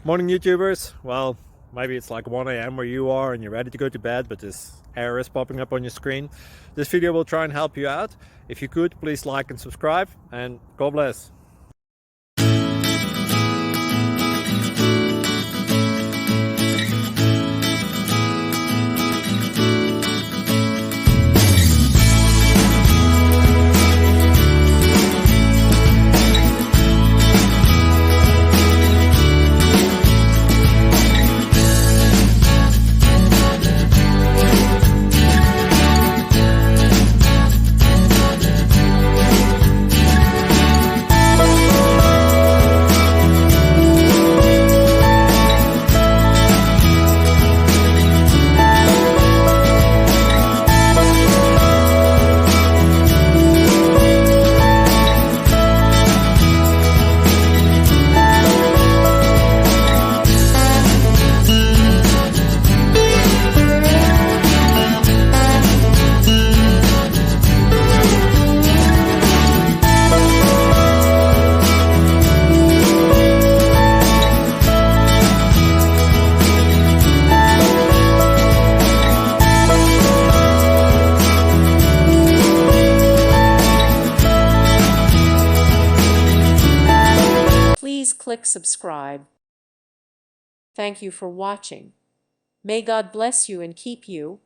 Morning YouTubers. Well, maybe it's like 1 a.m. where you are and you're ready to go to bed, but this error is popping up on your screen. This video will try and help you out. If you could, please like and subscribe, and God bless. Please click subscribe. Thank you for watching. May God bless you and keep you.